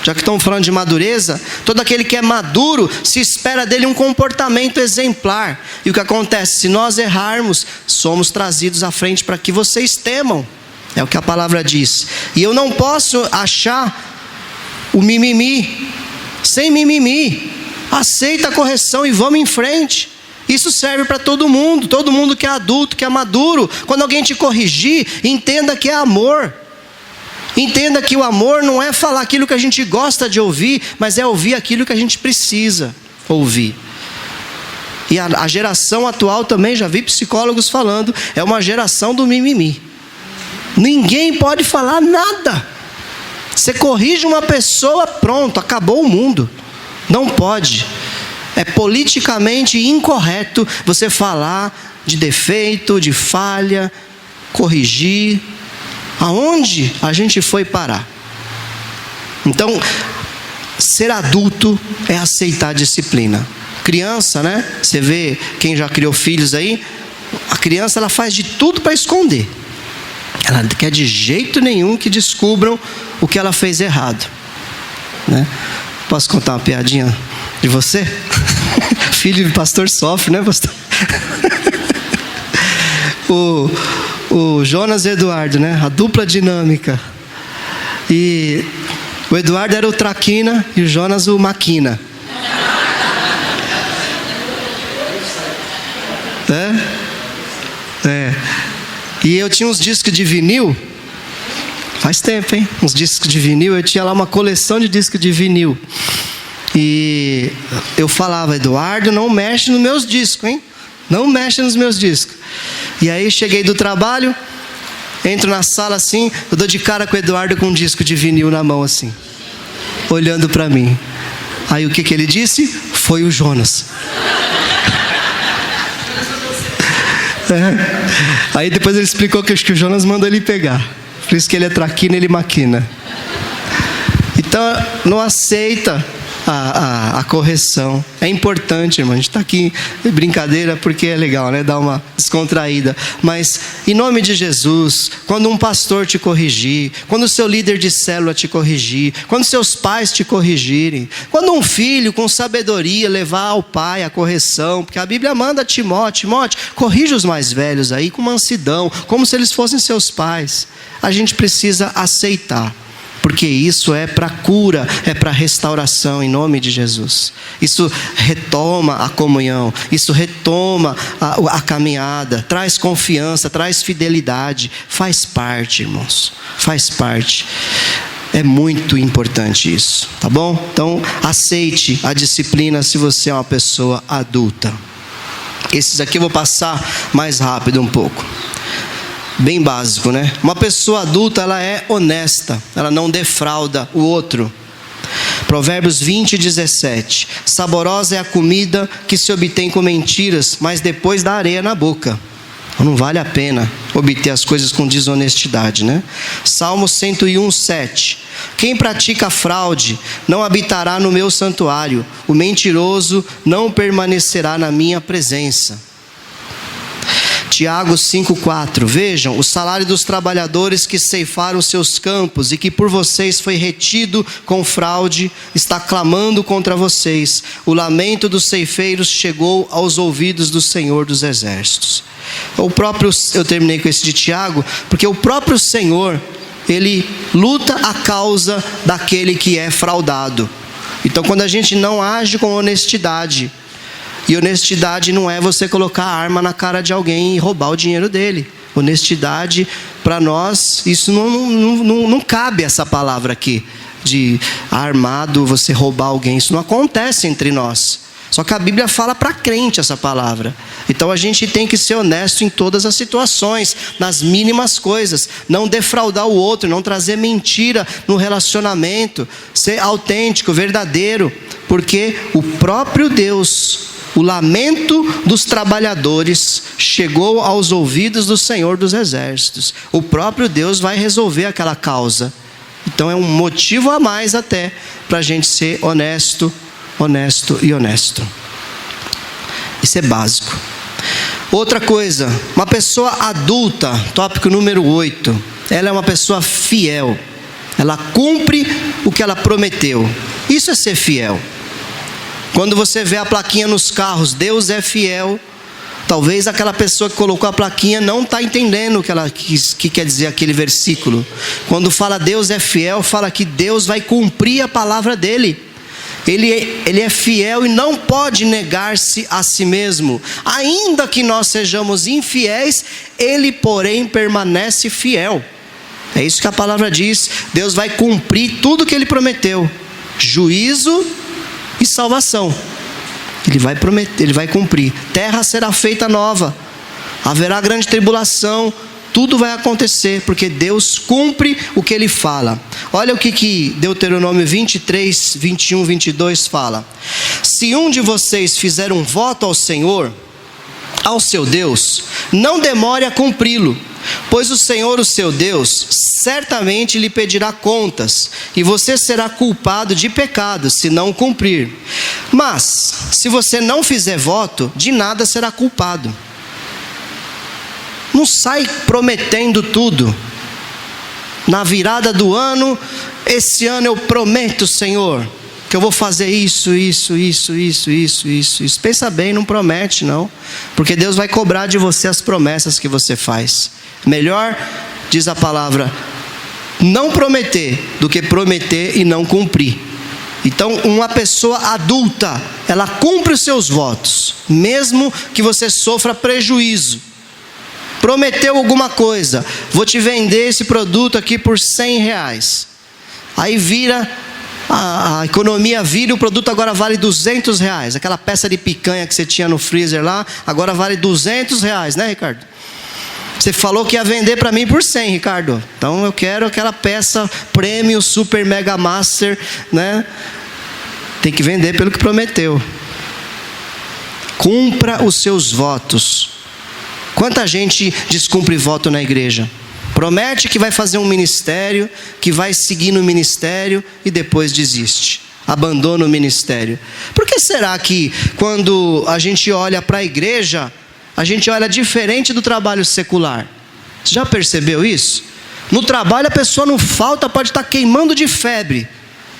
já que estamos falando de madureza, todo aquele que é maduro, se espera dele um comportamento exemplar. E o que acontece? Se nós errarmos, somos trazidos à frente para que vocês temam. É o que a palavra diz. E eu não posso achar o mimimi. Sem mimimi. Aceita a correção e vamos em frente. Isso serve para todo mundo que é adulto, que é maduro. Quando alguém te corrigir, entenda que é amor. Entenda que o amor não é falar aquilo que a gente gosta de ouvir, mas é ouvir aquilo que a gente precisa ouvir. E a geração atual também, já vi psicólogos falando, é uma geração do mimimi. Ninguém pode falar nada. Você corrige uma pessoa, pronto, acabou o mundo. Não pode. É politicamente incorreto você falar de defeito, de falha, corrigir. Aonde a gente foi parar? Então, ser adulto é aceitar a disciplina. Criança, né? Você vê quem já criou filhos aí, a criança ela faz de tudo para esconder. Ela não quer de jeito nenhum que descubram o que ela fez errado, né? Posso contar uma piadinha de você? Filho de pastor sofre, né, pastor? O Jonas e o Eduardo, né? A dupla dinâmica. E o Eduardo era o traquina e o Jonas o maquina. E eu tinha uns discos de vinil. Faz tempo, hein? Uns discos de vinil. Eu tinha lá uma coleção de discos de vinil. E eu falava, Eduardo, não mexe nos meus discos, hein? Não mexe nos meus discos. E aí cheguei do trabalho, entro na sala assim, eu dou de cara com o Eduardo com um disco de vinil na mão assim, olhando para mim. Aí o que ele disse? Foi o Jonas. Aí depois ele explicou que acho que o Jonas mandou ele pegar. Por isso que ele é traquina e ele maquina. Então não aceita a correção. É importante, irmão. A gente está aqui de brincadeira porque é legal, né? Dar uma descontraída. Mas, em nome de Jesus, quando um pastor te corrigir, quando o seu líder de célula te corrigir, quando seus pais te corrigirem, quando um filho com sabedoria levar ao pai a correção, porque a Bíblia manda Timóteo, corrija os mais velhos aí com mansidão, como se eles fossem seus pais. A gente precisa aceitar. Porque isso é para cura, é para restauração em nome de Jesus. Isso retoma a comunhão, isso retoma a caminhada, traz confiança, traz fidelidade. Faz parte, irmãos, faz parte. É muito importante isso, tá bom? Então, aceite a disciplina se você é uma pessoa adulta. Esses aqui eu vou passar mais rápido um pouco. Bem básico, né? Uma pessoa adulta, ela é honesta, ela não defrauda o outro. Provérbios 20:17. Saborosa é a comida que se obtém com mentiras, mas depois dá areia na boca. Não vale a pena obter as coisas com desonestidade, né? Salmo 101:7. Quem pratica fraude não habitará no meu santuário, o mentiroso não permanecerá na minha presença. Tiago 5:4. Vejam, o salário dos trabalhadores que ceifaram seus campos e que por vocês foi retido com fraude, está clamando contra vocês. O lamento dos ceifeiros chegou aos ouvidos do Senhor dos Exércitos. Eu terminei com esse de Tiago, porque o próprio Senhor, Ele luta a causa daquele que é fraudado. Então, quando a gente não age com honestidade, e honestidade não é você colocar a arma na cara de alguém e roubar o dinheiro dele. Honestidade, para nós, isso não cabe essa palavra aqui, de armado, você roubar alguém. Isso não acontece entre nós. Só que a Bíblia fala para crente essa palavra. Então a gente tem que ser honesto em todas as situações, nas mínimas coisas. Não defraudar o outro, não trazer mentira no relacionamento. Ser autêntico, verdadeiro. Porque o próprio Deus, o lamento dos trabalhadores chegou aos ouvidos do Senhor dos Exércitos. O próprio Deus vai resolver aquela causa. Então é um motivo a mais até para a gente ser honesto. Isso é básico. Outra coisa, uma pessoa adulta, tópico número 8, ela é uma pessoa fiel. Ela cumpre o que ela prometeu. Isso é ser fiel. Quando você vê a plaquinha nos carros, Deus é fiel, talvez aquela pessoa que colocou a plaquinha não está entendendo o que quer dizer aquele versículo. Quando fala Deus é fiel, fala que Deus vai cumprir a palavra dele. Ele é fiel e não pode negar-se a si mesmo. Ainda que nós sejamos infiéis, ele, porém, permanece fiel. É isso que a palavra diz. Deus vai cumprir tudo que ele prometeu. Juízo e salvação. Ele vai prometer, ele vai cumprir. Terra será feita nova. Haverá grande tribulação. Tudo vai acontecer, porque Deus cumpre o que ele fala. Olha o que Deuteronômio 23, 21, 22 fala. Se um de vocês fizer um voto ao Senhor, ao seu Deus, não demore a cumpri-lo, pois o Senhor, o seu Deus, certamente lhe pedirá contas, e você será culpado de pecado se não cumprir. Mas, se você não fizer voto, de nada será culpado. Não sai prometendo tudo. Na virada do ano, esse ano eu prometo, Senhor, que eu vou fazer isso. Pensa bem, não promete não. Porque Deus vai cobrar de você as promessas que você faz. Melhor, diz a palavra, não prometer do que prometer e não cumprir. Então, uma pessoa adulta, ela cumpre os seus votos, mesmo que você sofra prejuízo. Prometeu alguma coisa, vou te vender esse produto aqui por R$100. Aí vira, a economia vira, o produto agora vale R$200. Aquela peça de picanha que você tinha no freezer lá, agora vale R$200, né, Ricardo? Você falou que ia vender para mim por 100, Ricardo. Então eu quero aquela peça Premium, Super Mega Master, né? Tem que vender pelo que prometeu. Cumpra os seus votos. Quanta gente descumpre voto na igreja? Promete que vai fazer um ministério, que vai seguir no ministério e depois desiste. Abandona o ministério. Por que será que quando a gente olha para a igreja, a gente olha diferente do trabalho secular? Você já percebeu isso? No trabalho a pessoa não falta, pode estar queimando de febre,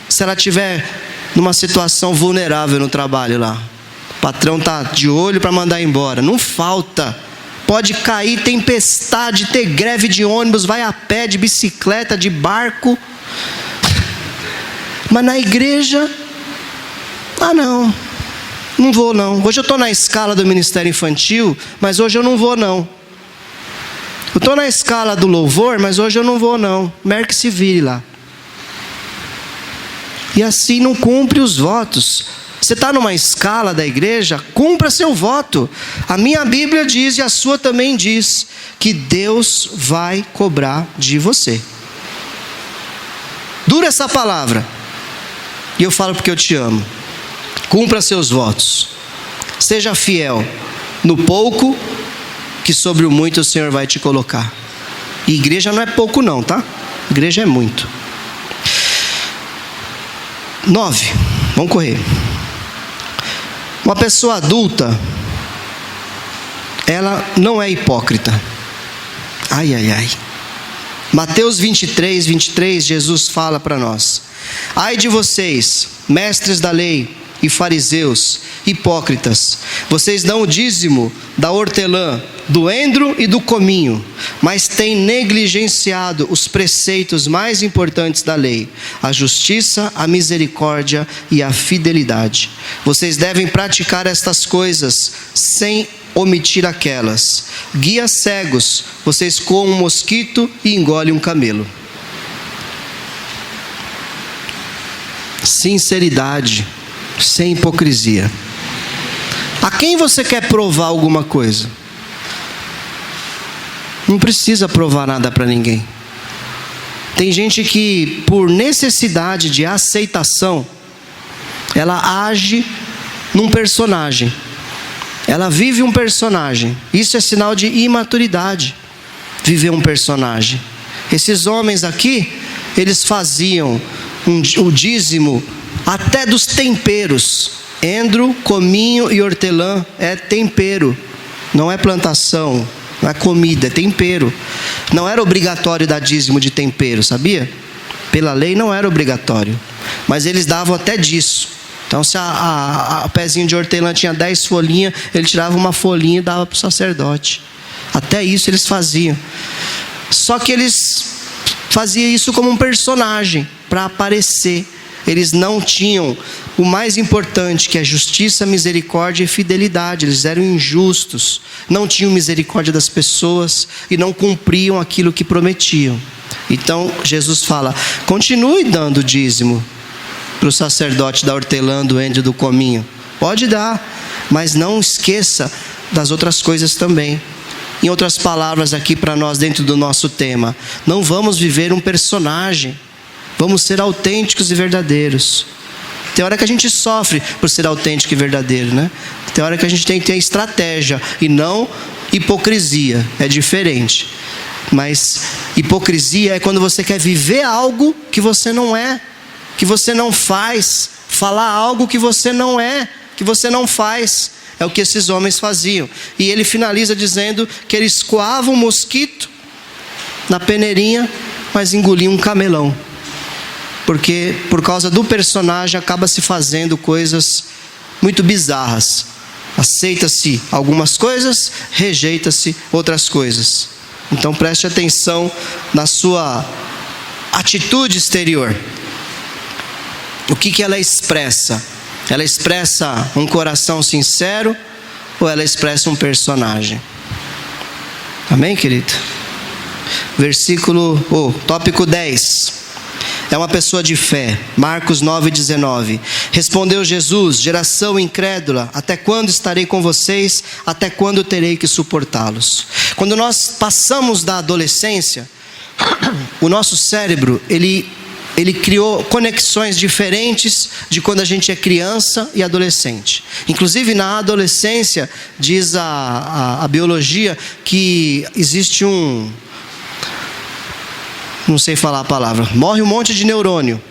se ela estiver numa situação vulnerável no trabalho lá. O patrão está de olho para mandar embora. Não falta. Pode cair tempestade, ter greve de ônibus, vai a pé, de bicicleta, de barco. Mas na igreja, não vou não. Hoje eu estou na escala do Ministério Infantil, mas hoje eu não vou não. Eu estou na escala do louvor, mas hoje eu não vou não. Merque se vire lá. E assim não cumpre os votos. Você está numa escala da igreja, cumpra seu voto. A minha Bíblia diz, e a sua também diz, que Deus vai cobrar de você. Dura essa palavra. E eu falo porque eu te amo. Cumpra seus votos. Seja fiel no pouco, que sobre o muito o Senhor vai te colocar. E igreja não é pouco não, tá? Igreja é muito. 9. Vamos correr. Uma pessoa adulta, ela não é hipócrita. Mateus 23, 23, Jesus fala para nós: ai de vocês, mestres da lei e fariseus, hipócritas, vocês dão o dízimo da hortelã, do endro e do cominho, mas têm negligenciado os preceitos mais importantes da lei: a justiça, a misericórdia e a fidelidade. Vocês devem praticar estas coisas sem omitir aquelas. Guias cegos, vocês comem um mosquito e engolem um camelo. Sinceridade, sem hipocrisia. A quem você quer provar alguma coisa? Não precisa provar nada para ninguém. Tem gente que, por necessidade de aceitação, ela age num personagem. Ela vive um personagem. Isso é sinal de imaturidade, viver um personagem. Esses homens aqui, eles faziam o dízimo até dos temperos. Endro, cominho e hortelã é tempero. não é plantação, não é comida, é tempero. Não era obrigatório dar dízimo de tempero, sabia? Pela lei não era obrigatório, mas eles davam até disso. Então se o pezinho de hortelã tinha 10 folhinhas, ele tirava uma folhinha e dava para o sacerdote. Até isso eles faziam. Só que eles faziam isso como um personagem, para aparecer. Eles não tinham o mais importante, que é justiça, misericórdia e fidelidade. Eles eram injustos, não tinham misericórdia das pessoas e não cumpriam aquilo que prometiam. Então Jesus fala: continue dando dízimo para o sacerdote da hortelã, do ende, do cominho. Pode dar, mas não esqueça das outras coisas também. Em outras palavras aqui para nós, dentro do nosso tema, não vamos viver um personagem, vamos ser autênticos e verdadeiros. Tem hora que a gente sofre por ser autêntico e verdadeiro, né? Tem hora que a gente tem que ter estratégia e não hipocrisia, é diferente. Mas hipocrisia é quando você quer viver algo que você não é, que você não faz, falar algo que você não é, que você não faz. É o que esses homens faziam. E ele finaliza dizendo que eles coavam um mosquito na peneirinha, mas engoliam um camelão. Porque por causa do personagem acaba se fazendo coisas muito bizarras. Aceita-se algumas coisas, rejeita-se outras coisas. Então preste atenção na sua atitude exterior. O que ela expressa? Ela expressa um coração sincero ou ela expressa um personagem? Amém, querido? Tópico 10. É uma pessoa de fé. Marcos 9:19. Respondeu Jesus: geração incrédula, até quando estarei com vocês? Até quando terei que suportá-los? Quando nós passamos da adolescência, o nosso cérebro, ele criou conexões diferentes de quando a gente é criança e adolescente. Inclusive na adolescência, diz a biologia, que existe não sei falar a palavra, morre um monte de neurônio,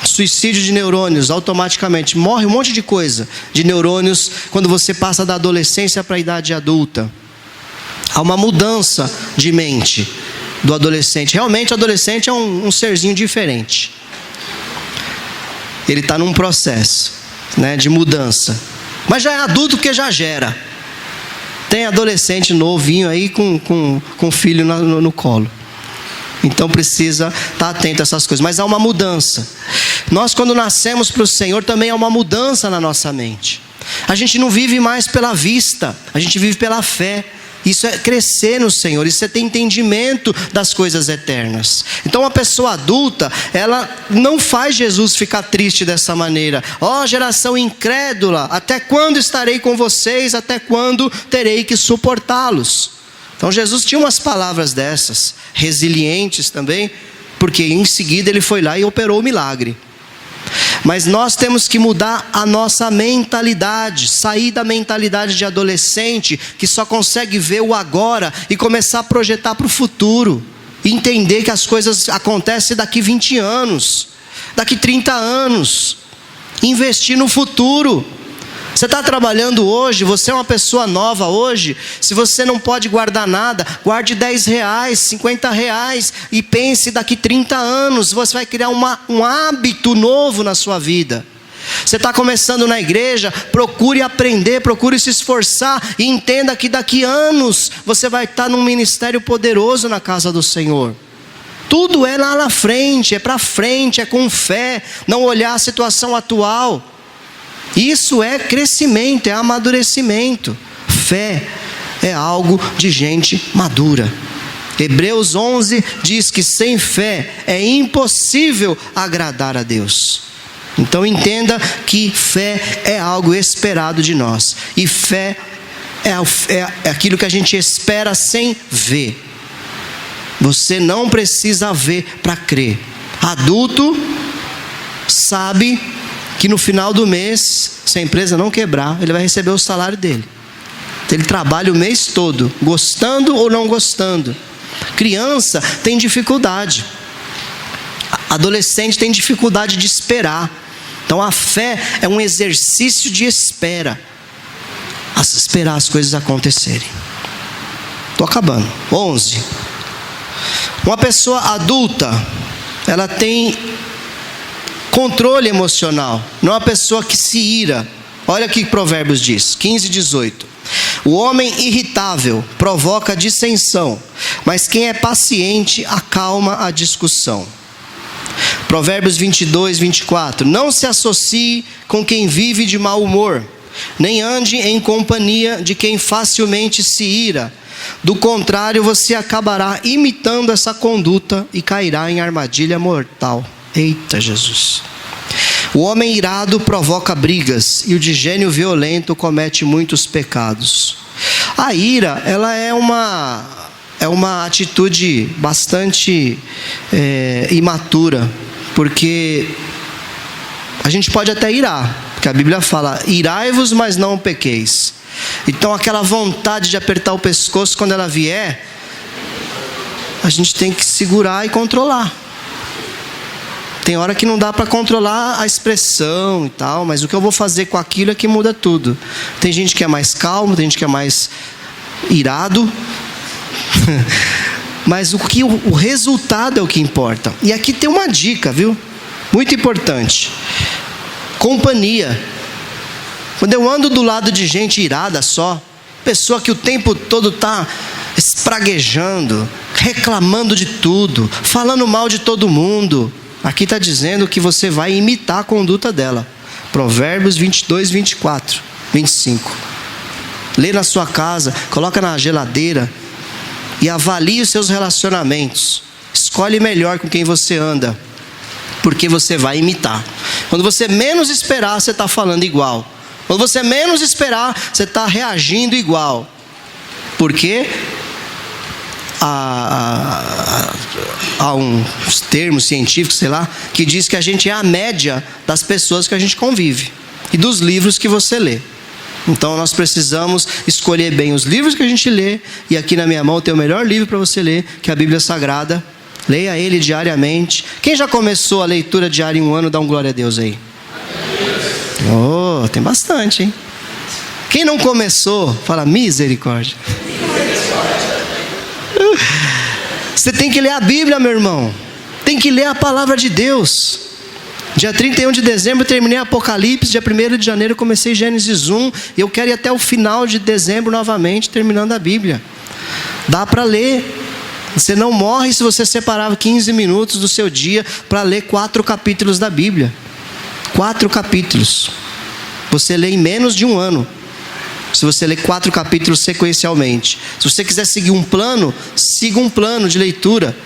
suicídio de neurônios automaticamente, morre um monte de coisa, de neurônios, quando você passa da adolescência para a idade adulta. Há uma mudança de mente do adolescente. Realmente o adolescente é um serzinho diferente. Ele está num processo, né, de mudança. Mas já é adulto porque já gera. Tem adolescente novinho aí com filho no colo. Então precisa estar atento a essas coisas. Mas há uma mudança. Nós, quando nascemos para o Senhor, também há uma mudança na nossa mente. A gente não vive mais pela vista, a gente vive pela fé. Isso é crescer no Senhor, isso é ter entendimento das coisas eternas. Então uma pessoa adulta, ela não faz Jesus ficar triste dessa maneira. Ó, geração incrédula, até quando estarei com vocês? Até quando terei que suportá-los? Então Jesus tinha umas palavras dessas, resilientes também, porque em seguida ele foi lá e operou o milagre. Mas nós temos que mudar a nossa mentalidade, sair da mentalidade de adolescente que só consegue ver o agora e começar a projetar para o futuro. Entender que as coisas acontecem daqui 20 anos, daqui 30 anos. Investir no futuro. Você está trabalhando hoje, você é uma pessoa nova hoje. Se você não pode guardar nada, guarde R$10, R$50 e pense daqui 30 anos, você vai criar um hábito novo na sua vida. Você está começando na igreja, procure aprender, procure se esforçar e entenda que daqui anos você vai estar num ministério poderoso na casa do Senhor. Tudo é lá na frente, é para frente, é com fé, não olhar a situação atual. Isso é crescimento, é amadurecimento. Fé é algo de gente madura. Hebreus 11 diz que sem fé é impossível agradar a Deus. Então entenda que fé é algo esperado de nós. E fé é aquilo que a gente espera sem ver. Você não precisa ver para crer. Adulto sabe que no final do mês, se a empresa não quebrar, ele vai receber o salário dele. Ele trabalha o mês todo, gostando ou não gostando. Criança tem dificuldade. Adolescente tem dificuldade de esperar. Então a fé é um exercício de espera. esperar as coisas acontecerem. Estou acabando. 11. Uma pessoa adulta, ela tem controle emocional, não é uma pessoa que se ira. Olha o que Provérbios diz, 15, 18. O homem irritável provoca dissensão, mas quem é paciente acalma a discussão. Provérbios 22, 24. Não se associe com quem vive de mau humor, nem ande em companhia de quem facilmente se ira. Do contrário, você acabará imitando essa conduta e cairá em armadilha mortal. Eita Jesus! O homem irado provoca brigas, e o de gênio violento comete muitos pecados. A ira, ela é uma atitude bastante imatura, porque a gente pode até irar, porque a Bíblia fala, irai-vos, mas não pequeis. Então aquela vontade de apertar o pescoço, quando ela vier, a gente tem que segurar e controlar. Tem hora que não dá para controlar a expressão e tal, mas o que eu vou fazer com aquilo é que muda tudo. Tem gente que é mais calmo, tem gente que é mais irado, mas o resultado é o que importa. E aqui tem uma dica, viu? Muito importante. Companhia. Quando eu ando do lado de gente irada só, pessoa que o tempo todo está espraguejando, reclamando de tudo, falando mal de todo mundo, aqui está dizendo que você vai imitar a conduta dela. Provérbios 22, 24, 25. Lê na sua casa, coloca na geladeira e avalie os seus relacionamentos. Escolhe melhor com quem você anda, porque você vai imitar. Quando você menos esperar, você está falando igual. Quando você menos esperar, você está reagindo igual. Porque há uns termos científicos, sei lá, que diz que a gente é a média das pessoas que a gente convive e dos livros que você lê. Então nós precisamos escolher bem os livros que a gente lê. E aqui na minha mão tem o melhor livro para você ler, que é a Bíblia Sagrada. Leia ele diariamente. Quem já começou a leitura diária em um ano, dá um glória a Deus aí. Oh, tem bastante, hein? Quem não começou, fala misericórdia. Você tem que ler a Bíblia, meu irmão. Tem que ler a palavra de Deus. Dia 31 de dezembro eu terminei Apocalipse. Dia 1º de janeiro eu comecei Gênesis 1. E eu quero ir até o final de dezembro novamente, terminando a Bíblia. Dá para ler. Você não morre se você separar 15 minutos do seu dia para ler 4 capítulos da Bíblia. 4 capítulos. Você lê em menos de um ano, se você ler 4 capítulos sequencialmente. Se você quiser seguir um plano, siga um plano de leitura,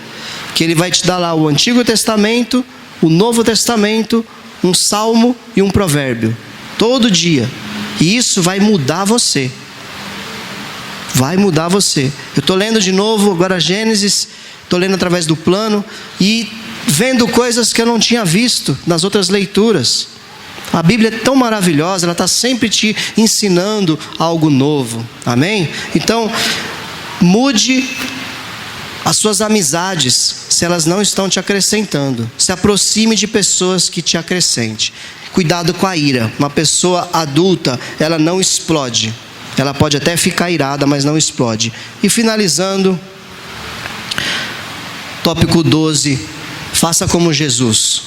que ele vai te dar lá o Antigo Testamento, o Novo Testamento, um Salmo e um Provérbio, todo dia. E isso vai mudar você. Vai mudar você. Eu estou lendo de novo agora Gênesis, estou lendo através do plano e vendo coisas que eu não tinha visto nas outras leituras. A Bíblia é tão maravilhosa, ela está sempre te ensinando algo novo. Amém? Então, mude as suas amizades, se elas não estão te acrescentando. Se aproxime de pessoas que te acrescentem. Cuidado com a ira. Uma pessoa adulta, ela não explode. Ela pode até ficar irada, mas não explode. E finalizando, tópico 12. Faça como Jesus.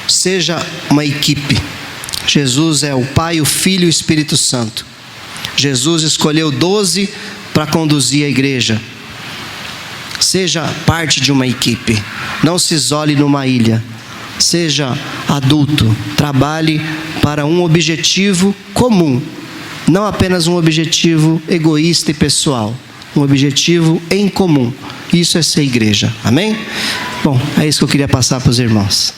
Seja uma equipe. Jesus é o Pai, o Filho e o Espírito Santo. Jesus escolheu 12 para conduzir a igreja. Seja parte de uma equipe. Não se isole numa ilha. Seja adulto. Trabalhe para um objetivo comum. Não apenas um objetivo egoísta e pessoal. Um objetivo em comum. Isso é ser igreja. Amém? Bom, é isso que eu queria passar para os irmãos.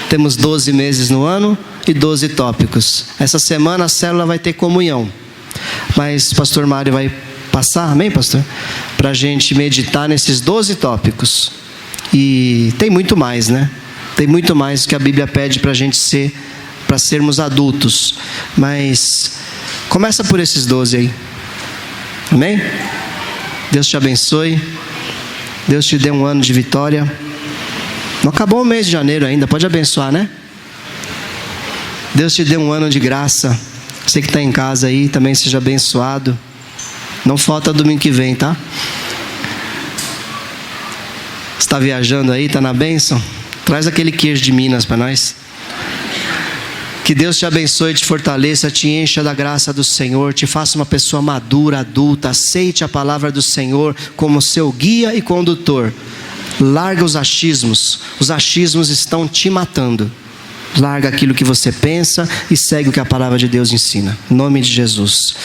Temos 12 meses no ano e 12 tópicos. Essa semana a célula vai ter comunhão. Mas o pastor Mário vai passar, amém, pastor? Para a gente meditar nesses 12 tópicos. E tem muito mais, né? Tem muito mais que a Bíblia pede para a gente ser, para sermos adultos. Mas começa por esses 12 aí. Amém? Deus te abençoe. Deus te dê um ano de vitória. Não acabou o mês de janeiro ainda, pode abençoar, né? Deus te dê um ano de graça, Você que está em casa aí, também seja abençoado. Não falta domingo que vem, tá? Você está viajando aí, está na bênção? Traz aquele queijo de Minas para nós. Que Deus te abençoe, te fortaleça, te encha da graça do Senhor, te faça uma pessoa madura, adulta. Aceite a palavra do Senhor como seu guia e condutor. Larga os achismos estão te matando. Larga aquilo que você pensa e segue o que a palavra de Deus ensina. Em nome de Jesus.